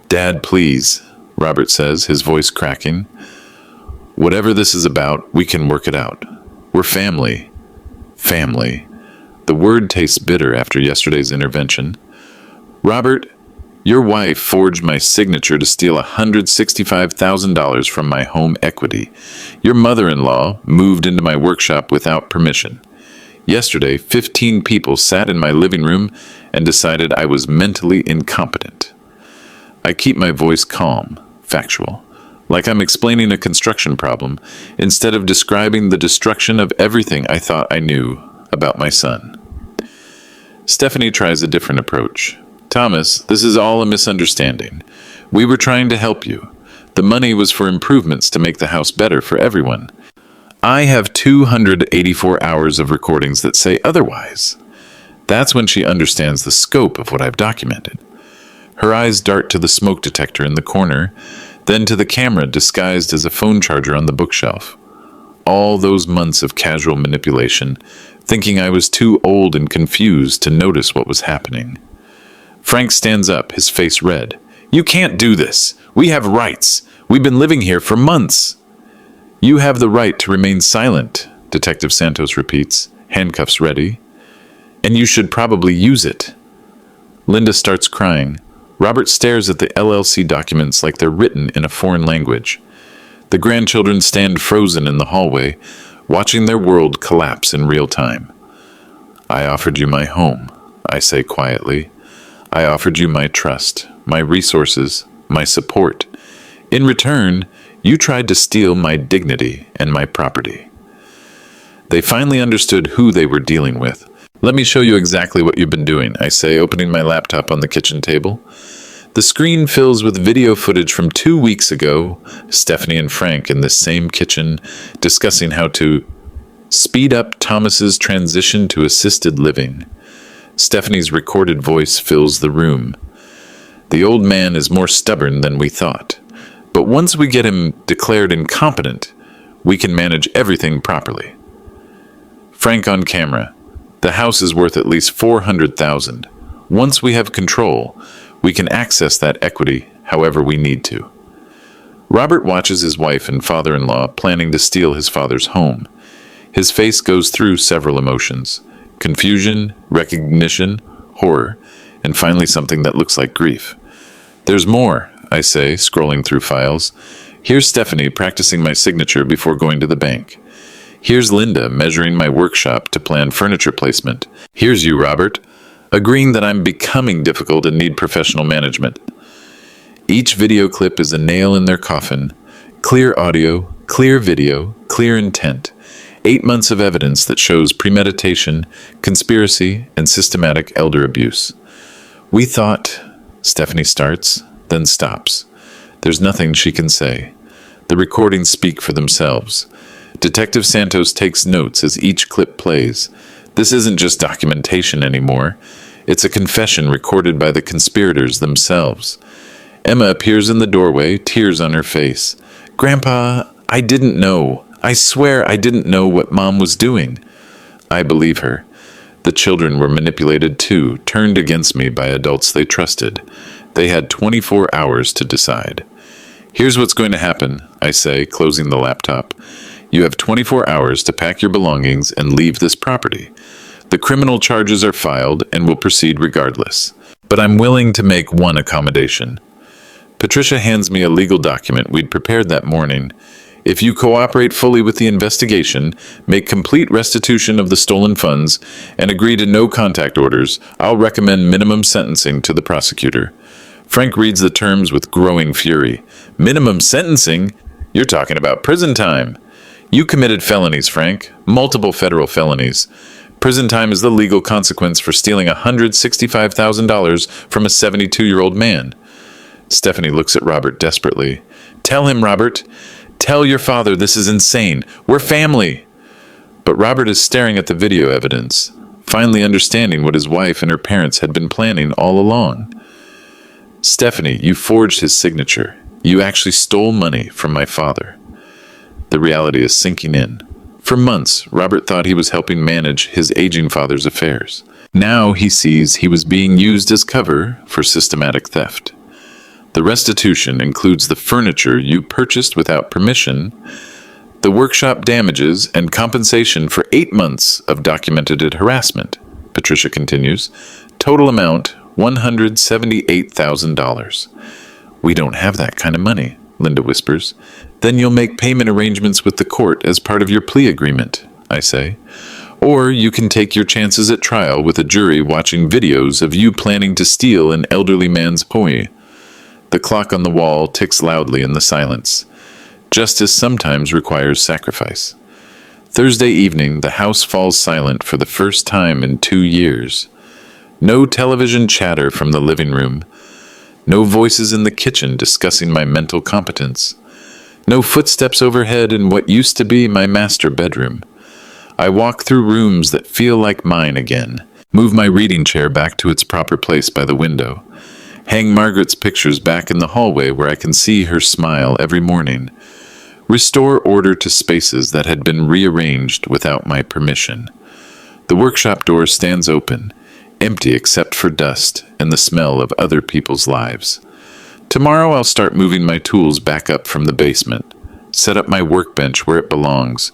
"Dad, please," Robert says, his voice cracking. "Whatever this is about, we can work it out. We're family." Family. The word tastes bitter after yesterday's intervention. "Robert, your wife forged my signature to steal $165,000 from my home equity. Your mother-in-law moved into my workshop without permission. Yesterday, 15 people sat in my living room and decided I was mentally incompetent." I keep my voice calm, factual, like I'm explaining a construction problem, instead of describing the destruction of everything I thought I knew about my son. Stephanie tries a different approach. "Thomas, this is all a misunderstanding. We were trying to help you. The money was for improvements to make the house better for everyone. I have 284 hours of recordings that say otherwise." That's when she understands the scope of what I've documented. Her eyes dart to the smoke detector in the corner, then to the camera disguised as a phone charger on the bookshelf. All those months of casual manipulation, thinking I was too old and confused to notice what was happening. Frank stands up, his face red. "You can't do this. We have rights. We've been living here for months." "You have the right to remain silent," Detective Santos repeats, handcuffs ready. "And you should probably use it." Linda starts crying. Robert stares at the LLC documents like they're written in a foreign language. The grandchildren stand frozen in the hallway, watching their world collapse in real time. "I offered you my home," I say quietly. "I offered you my trust, my resources, my support. In return, you tried to steal my dignity and my property." They finally understood who they were dealing with. "Let me show you exactly what you've been doing," I say, opening my laptop on the kitchen table. The screen fills with video footage from 2 weeks ago, Stephanie and Frank in this same kitchen, discussing how to speed up Thomas's transition to assisted living. Stephanie's recorded voice fills the room. "The old man is more stubborn than we thought. But once we get him declared incompetent, we can manage everything properly." Frank on camera. "The house is worth at least $400,000. Once we have control, we can access that equity however we need to." Robert watches his wife and father-in-law planning to steal his father's home. His face goes through several emotions: confusion, recognition, horror, and finally something that looks like grief. "There's more," I say, scrolling through files. "Here's Stephanie practicing my signature before going to the bank. Here's Linda measuring my workshop to plan furniture placement. Here's you, Robert, agreeing that I'm becoming difficult and need professional management." Each video clip is a nail in their coffin. Clear audio, clear video, clear intent. 8 months of evidence that shows premeditation, conspiracy, and systematic elder abuse. "We thought," Stephanie starts, then stops. There's nothing she can say. The recordings speak for themselves. Detective Santos takes notes as each clip plays. This isn't just documentation anymore. It's a confession recorded by the conspirators themselves. Emma appears in the doorway, tears on her face. "Grandpa, I didn't know. I swear I didn't know what Mom was doing." I believe her. The children were manipulated too, turned against me by adults they trusted. They had 24 hours to decide. Here's what's going to happen, I say, closing the laptop. You have 24 hours to pack your belongings and leave this property. The criminal charges are filed and will proceed regardless. But I'm willing to make one accommodation. Patricia hands me a legal document we'd prepared that morning. If you cooperate fully with the investigation, make complete restitution of the stolen funds, and agree to no contact orders, I'll recommend minimum sentencing to the prosecutor. Frank reads the terms with growing fury. Minimum sentencing? You're talking about prison time. You committed felonies, Frank. Multiple federal felonies. Prison time is the legal consequence for stealing $165,000 from a 72-year-old man. Stephanie looks at Robert desperately. Tell him, Robert. Tell your father this is insane. We're family. But Robert is staring at the video evidence, finally understanding what his wife and her parents had been planning all along. Stephanie, you forged his signature. You actually stole money from my father. The reality is sinking in. For months, Robert thought he was helping manage his aging father's affairs. Now he sees he was being used as cover for systematic theft. The restitution includes the furniture you purchased without permission, the workshop damages, and compensation for 8 months of documented harassment, Patricia continues. Total amount, $178,000. We don't have that kind of money, Linda whispers. Then you'll make payment arrangements with the court as part of your plea agreement, I say. Or you can take your chances at trial with a jury watching videos of you planning to steal an elderly man's poi. The clock on the wall ticks loudly in the silence. Justice sometimes requires sacrifice. Thursday evening, the house falls silent for the first time in 2 years. No television chatter from the living room. No voices in the kitchen discussing my mental competence. No footsteps overhead in what used to be my master bedroom. I walk through rooms that feel like mine again. Move my reading chair back to its proper place by the window. Hang Margaret's pictures back in the hallway where I can see her smile every morning. Restore order to spaces that had been rearranged without my permission. The workshop door stands open, empty except for dust and the smell of other people's lives. Tomorrow I'll start moving my tools back up from the basement, set up my workbench where it belongs,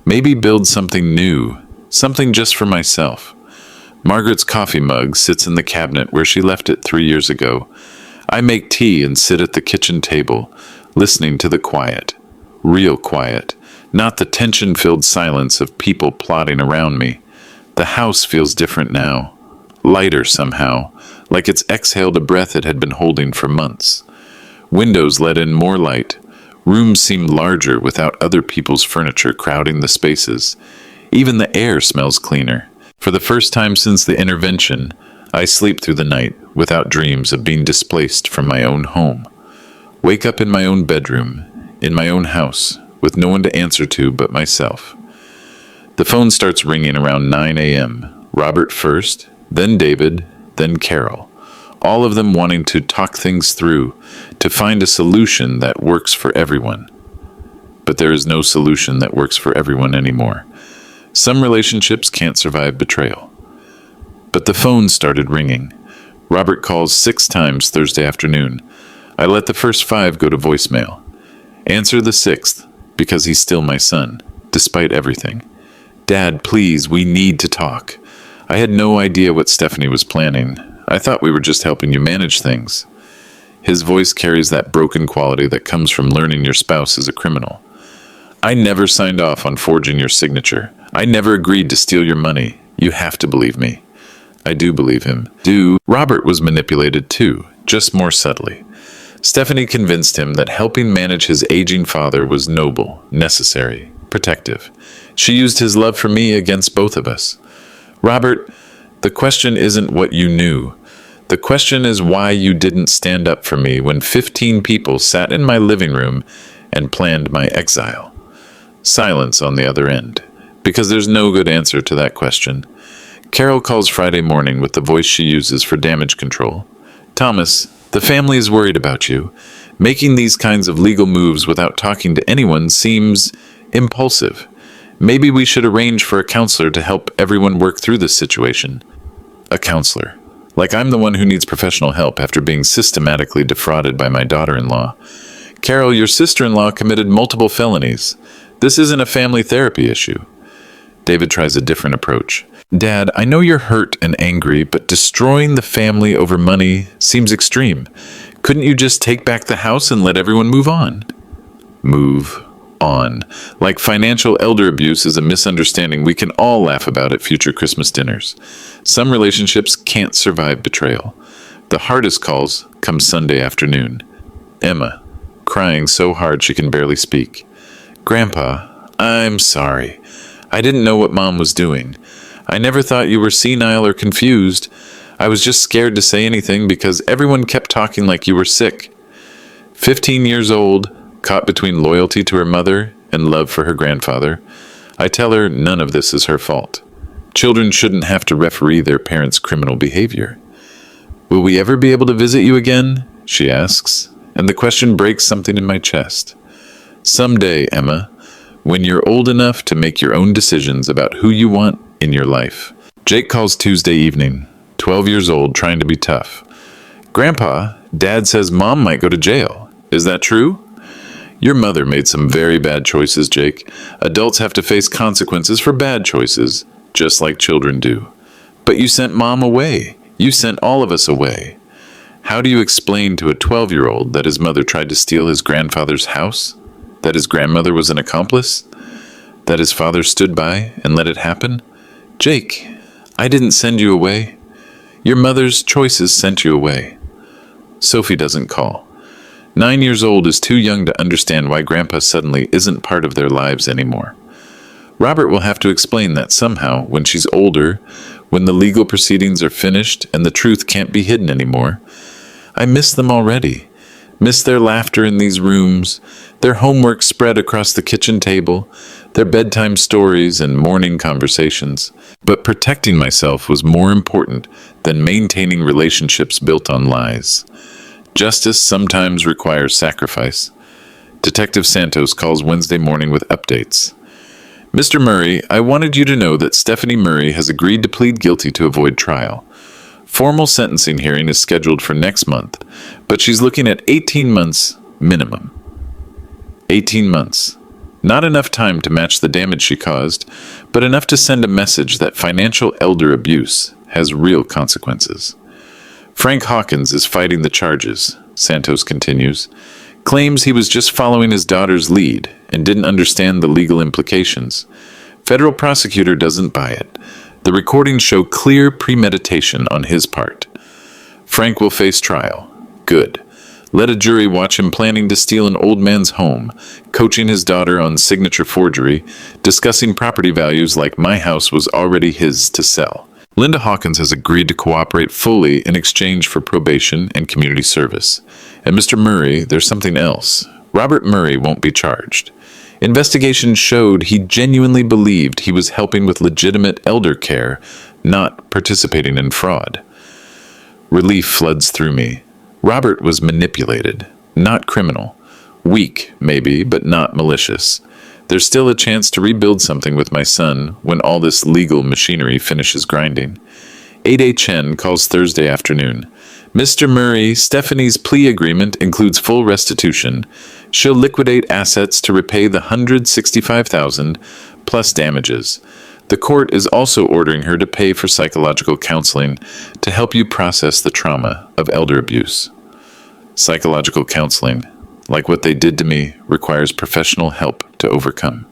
maybe build something new, something just for myself. Margaret's coffee mug sits in the cabinet where she left it 3 years ago. I make tea and sit at the kitchen table, listening to the quiet. Real quiet, not the tension-filled silence of people plotting around me. The house feels different now, lighter somehow, like it's exhaled a breath it had been holding for months. Windows let in more light. Rooms seem larger without other people's furniture crowding the spaces. Even the air smells cleaner. For the first time since the intervention, I sleep through the night without dreams of being displaced from my own home. Wake up in my own bedroom, in my own house, with no one to answer to but myself. The phone starts ringing around 9 a.m. Robert first, then David, then Carol. All of them wanting to talk things through, to find a solution that works for everyone. But there is no solution that works for everyone anymore. Some relationships can't survive betrayal. But the phone started ringing. Robert calls 6 times Thursday afternoon. I let the first 5 go to voicemail. Answer the 6th, because he's still my son, despite everything. Dad, please, we need to talk. I had no idea what Stephanie was planning. I thought we were just helping you manage things. His voice carries that broken quality that comes from learning your spouse is a criminal. I never signed off on forging your signature. I never agreed to steal your money. You have to believe me. I do believe him. Robert was manipulated too, just more subtly. Stephanie convinced him that helping manage his aging father was noble, necessary, protective. She used his love for me against both of us. Robert, the question isn't what you knew. The question is why you didn't stand up for me when 15 people sat in my living room and planned my exile. Silence on the other end, because there's no good answer to that question. Carol calls Friday morning with the voice she uses for damage control. Thomas, the family is worried about you. Making these kinds of legal moves without talking to anyone seems impulsive. Maybe we should arrange for a counselor to help everyone work through this situation. A counselor. Like I'm the one who needs professional help after being systematically defrauded by my daughter-in-law. Carol, your sister-in-law committed multiple felonies. This isn't a family therapy issue. David tries a different approach. Dad, I know you're hurt and angry, but destroying the family over money seems extreme. Couldn't you just take back the house and let everyone move on? Move on. Like financial elder abuse is a misunderstanding we can all laugh about at future Christmas dinners. Some relationships can't survive betrayal. The hardest calls come Sunday afternoon. Emma, crying so hard she can barely speak. Grandpa, I'm sorry. I didn't know what Mom was doing. I never thought you were senile or confused. I was just scared to say anything because everyone kept talking like you were sick. 15 years old, caught between loyalty to her mother and love for her grandfather. I tell her none of this is her fault. Children shouldn't have to referee their parents' criminal behavior. Will we ever be able to visit you again? She asks, and the question breaks something in my chest. Someday, Emma, when you're old enough to make your own decisions about who you want in your life. Jake calls Tuesday evening, 12 years old, trying to be tough. Grandpa, Dad says Mom might go to jail. Is that true? Your mother made some very bad choices, Jake. Adults have to face consequences for bad choices, just like children do. But you sent Mom away. You sent all of us away. How do you explain to a 12-year-old that his mother tried to steal his grandfather's house? That his grandmother was an accomplice? That his father stood by and let it happen? Jake, I didn't send you away. Your mother's choices sent you away. Sophie doesn't call. 9 years old is too young to understand why Grandpa suddenly isn't part of their lives anymore. Robert will have to explain that somehow when she's older, when the legal proceedings are finished and the truth can't be hidden anymore. I miss them already. Miss their laughter in these rooms, their homework spread across the kitchen table, their bedtime stories and morning conversations. But protecting myself was more important than maintaining relationships built on lies. Justice sometimes requires sacrifice. Detective Santos calls Wednesday morning with updates. Mr. Murray, I wanted you to know that Stephanie Murray has agreed to plead guilty to avoid trial. Formal sentencing hearing is scheduled for next month, but she's looking at 18 months minimum. 18 months. Not enough time to match the damage she caused, but enough to send a message that financial elder abuse has real consequences. Frank Hawkins is fighting the charges, Santos continues, claims he was just following his daughter's lead and didn't understand the legal implications. Federal prosecutor doesn't buy it. The recordings show clear premeditation on his part. Frank will face trial. Good. Let a jury watch him planning to steal an old man's home, coaching his daughter on signature forgery, discussing property values like my house was already his to sell. Linda Hawkins has agreed to cooperate fully in exchange for probation and community service. And Mr. Murray, there's something else. Robert Murray won't be charged. Investigation showed he genuinely believed he was helping with legitimate elder care, not participating in fraud. Relief floods through me. Robert was manipulated, not criminal. Weak, maybe, but not malicious. There's still a chance to rebuild something with my son when all this legal machinery finishes grinding. 8A Chen calls Thursday afternoon. Mr. Murray, Stephanie's plea agreement includes full restitution. She'll liquidate assets to repay the $165,000 plus damages. The court is also ordering her to pay for psychological counseling to help you process the trauma of elder abuse. Psychological counseling, like what they did to me, requires professional help to overcome.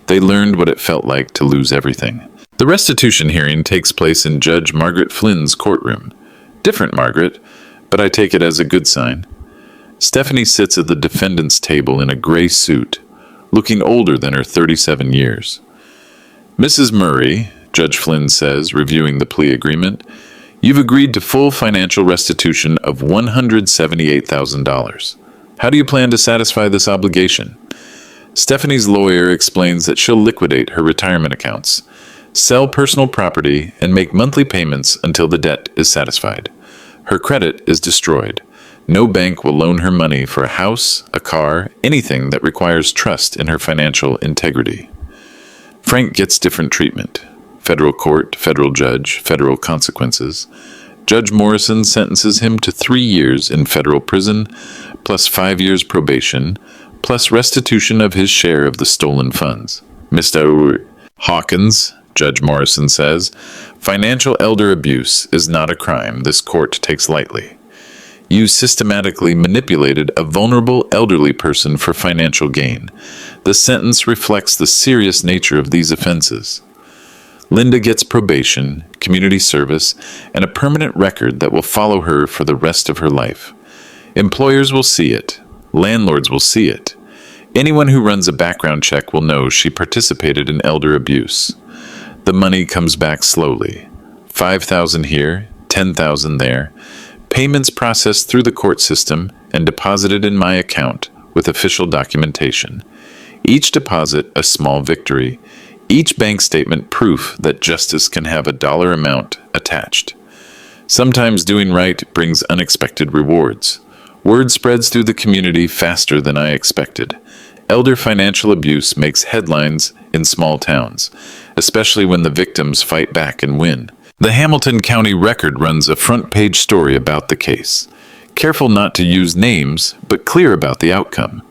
They learned what it felt like to lose everything. The restitution hearing takes place in Judge Margaret Flynn's courtroom. Different Margaret, but I take it as a good sign. Stephanie sits at the defendant's table in a gray suit, looking older than her 37 years. Mrs. Murray, Judge Flynn says, reviewing the plea agreement, you've agreed to full financial restitution of $178,000. How do you plan to satisfy this obligation? Stephanie's lawyer explains that she'll liquidate her retirement accounts, sell personal property, and make monthly payments until the debt is satisfied. Her credit is destroyed. No bank will loan her money for a house, a car, anything that requires trust in her financial integrity. Frank gets different treatment. Federal court, federal judge, federal consequences. Judge Morrison sentences him to 3 years in federal prison, plus 5 years probation, plus restitution of his share of the stolen funds. Mr. Hawkins, Judge Morrison says, financial elder abuse is not a crime this court takes lightly. You systematically manipulated a vulnerable elderly person for financial gain. The sentence reflects the serious nature of these offenses. Linda gets probation, community service, and a permanent record that will follow her for the rest of her life. Employers will see it. Landlords will see it. Anyone who runs a background check will know she participated in elder abuse. The money comes back slowly. $5,000 here, $10,000 there. Payments processed through the court system and deposited in my account with official documentation. Each deposit a small victory. Each bank statement proof that justice can have a dollar amount attached. Sometimes doing right brings unexpected rewards. Word spreads through the community faster than I expected. Elder financial abuse makes headlines in small towns, especially when the victims fight back and win. The Hamilton County Record runs a front-page story about the case. Careful not to use names, but clear about the outcome.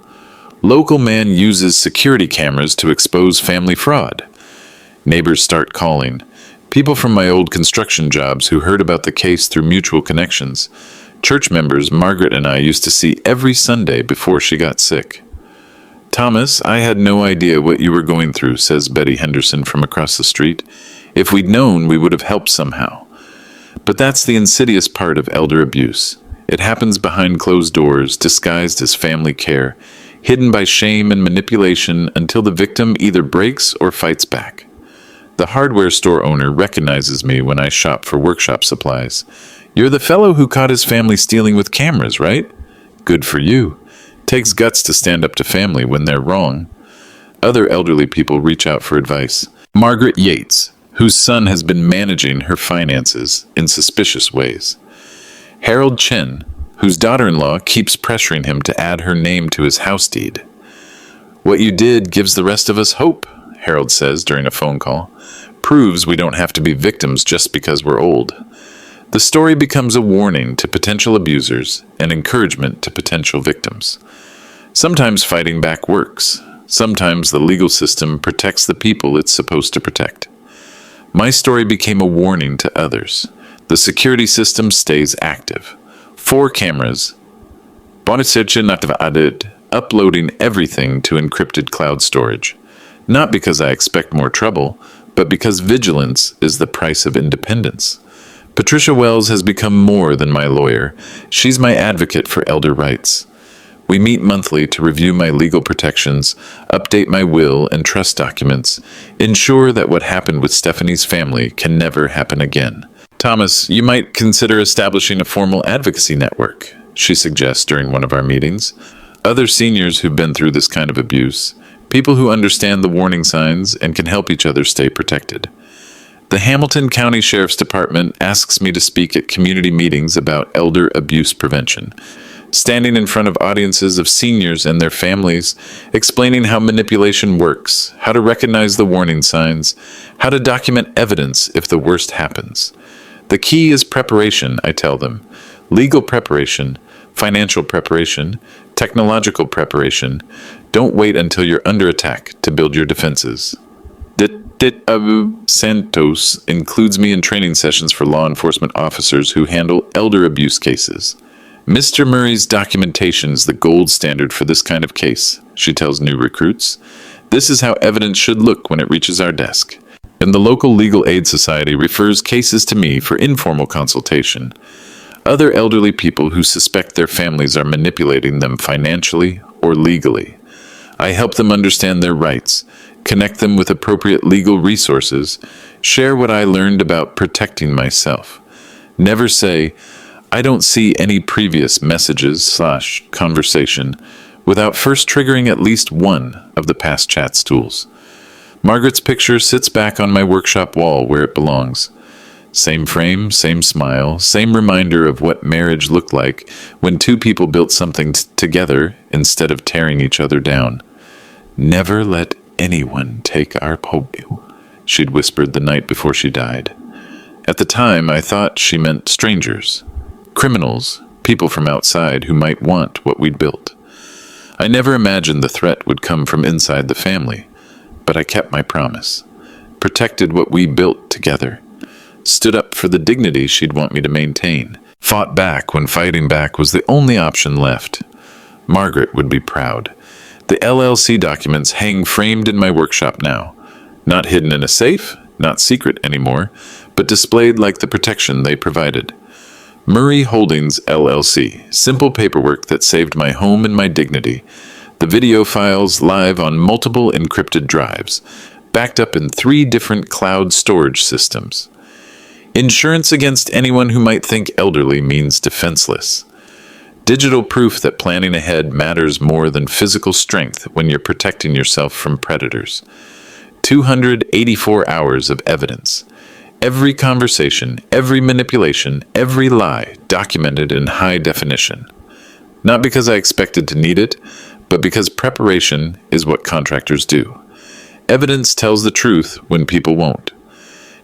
Local man uses security cameras to expose family fraud. Neighbors start calling. People from my old construction jobs who heard about the case through mutual connections. Church members Margaret and I used to see every Sunday before she got sick. Thomas, I had no idea what you were going through, says Betty Henderson from across the street. If we'd known, we would have helped somehow. But that's the insidious part of elder abuse. It happens behind closed doors, disguised as family care, hidden by shame and manipulation until the victim either breaks or fights back. The hardware store owner recognizes me when I shop for workshop supplies. You're the fellow who caught his family stealing with cameras, right? Good for you. Takes guts to stand up to family when they're wrong. Other elderly people reach out for advice. Margaret Yates, whose son has been managing her finances in suspicious ways. Harold Chen, whose daughter-in-law keeps pressuring him to add her name to his house deed. What you did gives the rest of us hope, Harold says during a phone call. Proves we don't have to be victims just because we're old. The story becomes a warning to potential abusers and encouragement to potential victims. Sometimes fighting back works. Sometimes the legal system protects the people it's supposed to protect. My story became a warning to others. The security system stays active. 4 cameras, uploading everything to encrypted cloud storage. Not because I expect more trouble, but because vigilance is the price of independence. Patricia Wells has become more than my lawyer. She's my advocate for elder rights. We meet monthly to review my legal protections, update my will and trust documents, ensure that what happened with Stephanie's family can never happen again. Thomas, you might consider establishing a formal advocacy network, she suggests during one of our meetings. Other seniors who've been through this kind of abuse, people who understand the warning signs and can help each other stay protected. The Hamilton County Sheriff's Department asks me to speak at community meetings about elder abuse prevention, standing in front of audiences of seniors and their families, explaining how manipulation works, how to recognize the warning signs, how to document evidence if the worst happens. The key is preparation, I tell them. Legal preparation, financial preparation, technological preparation. Don't wait until you're under attack to build your defenses. Santos includes me in training sessions for law enforcement officers who handle elder abuse cases. Mr. Murray's documentation is the gold standard for this kind of case, she tells new recruits. This is how evidence should look when it reaches our desk. And the local legal aid society refers cases to me for informal consultation. Other elderly people who suspect their families are manipulating them financially or legally. I help them understand their rights, connect them with appropriate legal resources, share what I learned about protecting myself. Never say, I don't see any previous messages/conversation without first triggering at least one of the past chat's tools. Margaret's picture sits back on my workshop wall where it belongs. Same frame, same smile, same reminder of what marriage looked like when two people built something together instead of tearing each other down. Never let anyone take our home," she'd whispered the night before she died. At the time, I thought she meant strangers, criminals, people from outside who might want what we'd built. I never imagined the threat would come from inside the family, but I kept my promise, protected what we built together, stood up for the dignity she'd want me to maintain, fought back when fighting back was the only option left. Margaret would be proud. The LLC documents hang framed in my workshop now, not hidden in a safe, not secret anymore, but displayed like the protection they provided. Murray Holdings LLC, simple paperwork that saved my home and my dignity. The video files live on multiple encrypted drives, backed up in 3 different cloud storage systems. Insurance against anyone who might think elderly means defenseless. Digital proof that planning ahead matters more than physical strength when you're protecting yourself from predators. 284 hours of evidence. Every conversation, every manipulation, every lie documented in high definition. Not because I expected to need it, but because preparation is what contractors do. Evidence tells the truth when people won't.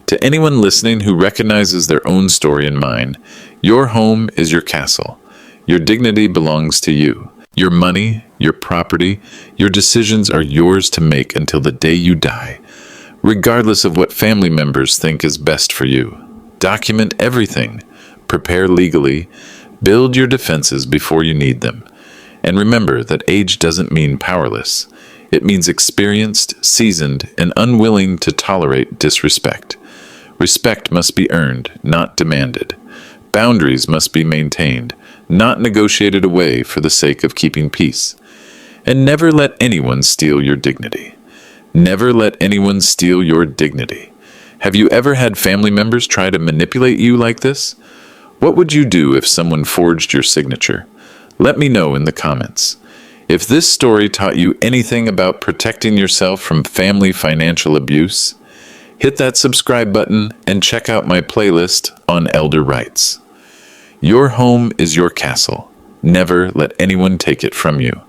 To anyone listening who recognizes their own story and mine, your home is your castle. Your dignity belongs to you. Your money, your property, your decisions are yours to make until the day you die, regardless of what family members think is best for you. Document everything. Prepare legally. Build your defenses before you need them. And remember that age doesn't mean powerless. It means experienced, seasoned, and unwilling to tolerate disrespect. Respect must be earned, not demanded. Boundaries must be maintained, not negotiated away for the sake of keeping peace. And never let anyone steal your dignity. Never let anyone steal your dignity. Have you ever had family members try to manipulate you like this? What would you do if someone forged your signature? Let me know in the comments. If this story taught you anything about protecting yourself from family financial abuse, hit that subscribe button and check out my playlist on elder rights. Your home is your castle. Never let anyone take it from you.